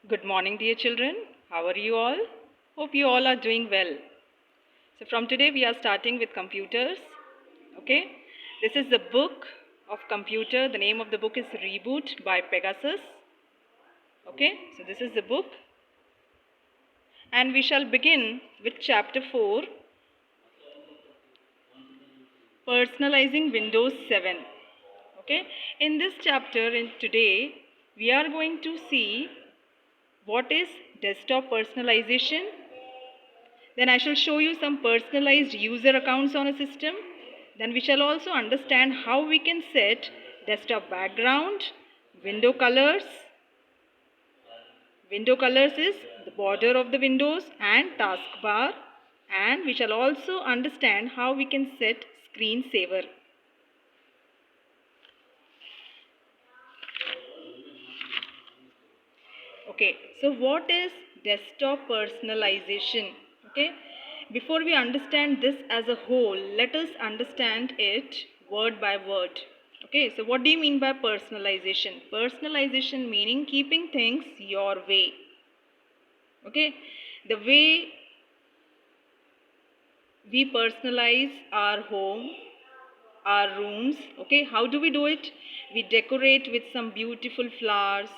Good morning, dear children. How are you all? Hope you all are doing well. So, from today, we are starting with computers. Okay, this is the book of computer. The name of the book is Reboot by Pegasus. Okay, so this is the book, and we shall begin with chapter 4, Personalizing Windows 7. Okay, in this chapter, in today, we are going to see what is desktop personalization. Then I shall show you some personalized user accounts on a system. Then we shall also understand how we can set desktop background, window colors. Window colors is the border of the windows and taskbar. And we shall also understand how we can set screensaver. Okay, so what is desktop personalization? Okay, before we understand this as a whole, let us understand it word by word. Okay, so what do you mean by personalization? Personalization meaning keeping things your way. Okay, the way we personalize our home, our rooms. Okay, how do we do it? We decorate with some beautiful flowers,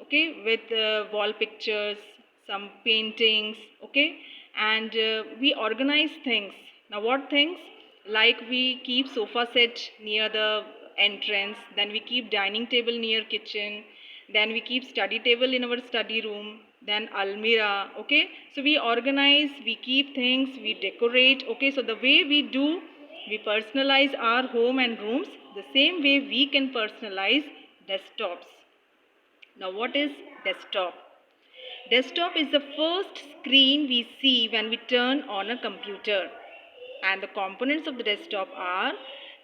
okay, with wall pictures, some paintings, okay, and we organize things. Now what things? Like we keep sofa set near the entrance, then we keep dining table near kitchen, then we keep study table in our study room, then almirah. Okay, so we organize, we keep things, we decorate. Okay, so the way we do, we personalize our home and rooms. The same way we can personalize desktops. Now, what is desktop? Desktop is the first screen we see when we turn on a computer. And the components of the desktop are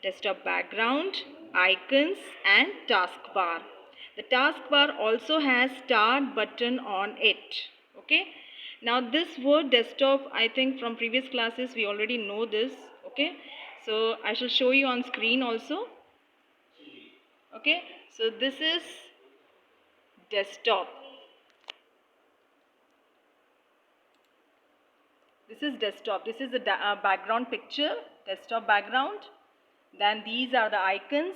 desktop background, icons, and taskbar. The taskbar also has start button on it. Okay. Now, this word desktop, I think from previous classes we already know this. Okay. So, I shall show you on screen also. Okay. So, this is desktop. This is desktop. This is the background picture, desktop background. Then these are the icons.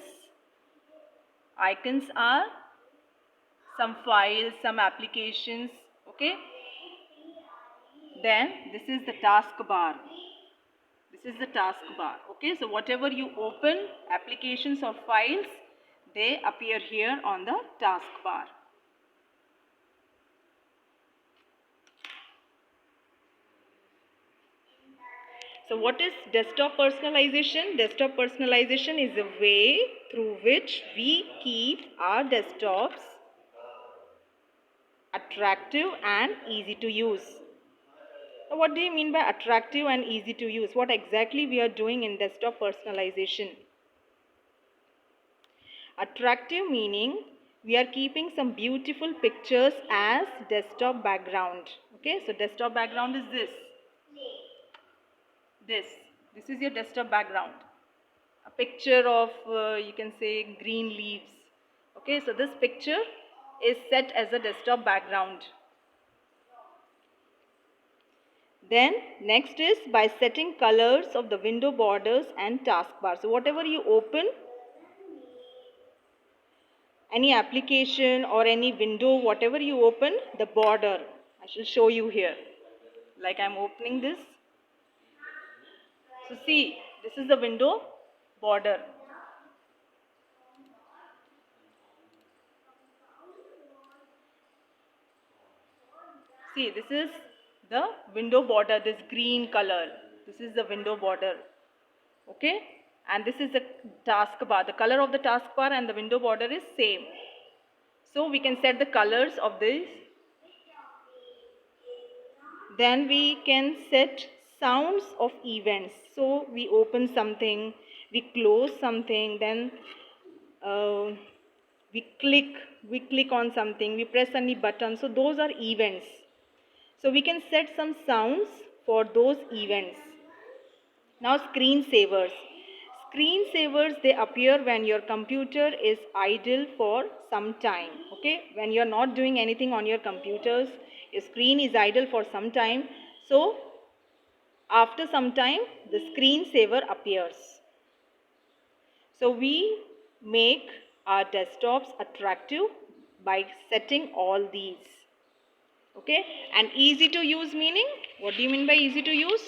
Icons are some files, some applications. Okay. Then this is the taskbar. This is the taskbar. Okay. So whatever you open, applications or files, they appear here on the taskbar. So what is desktop personalization? Desktop personalization is a way through which we keep our desktops attractive and easy to use. Now, what do you mean by attractive and easy to use? What exactly we are doing in desktop personalization? Attractive meaning we are keeping some beautiful pictures as desktop background. Okay, so desktop background is this. This is your desktop background. A picture of you can say green leaves. Okay, so this picture is set as a desktop background. Then next is by setting colors of the window borders and taskbar. So whatever you open, any application or any window, whatever you open, the border, I shall show you here. Like I am opening this. So see, this is the window border. See, this is the window border, this green color. This is the window border. Okay, and this is the taskbar. The color of the taskbar and the window border is same. So we can set the colors of these. Then we can set sounds of events. So we open something, we close something, then uh, we click on something, we press any button. So those are events. So we can set some sounds for those events. Now screensavers. Screensavers, they appear when your computer is idle for some time. Okay, when you're not doing anything on your computers, your screen is idle for some time, so after some time the screensaver appears. So we make our desktops attractive by setting all these. Okay, and easy to use meaning, what do you mean by easy to use?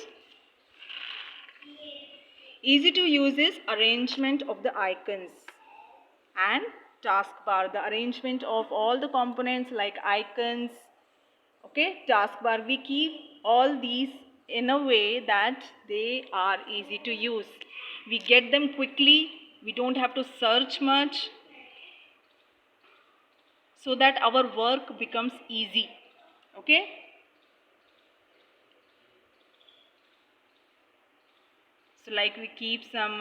Easy to use is arrangement of the icons and taskbar, the arrangement of all the components like icons. Okay, taskbar, we keep all these in a way that they are easy to use. We get them quickly, we don't have to search much, so that our work becomes easy. Okay, so like we keep some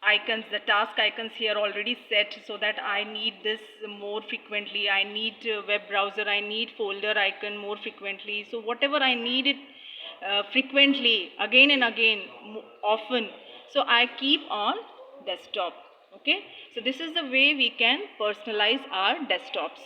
icons, the task icons here already set, so that I need this more frequently, I need web browser, I need folder icon more frequently, so whatever I need it frequently, again and again, often, so I keep on desktop. Okay, so this is the way we can personalize our desktops.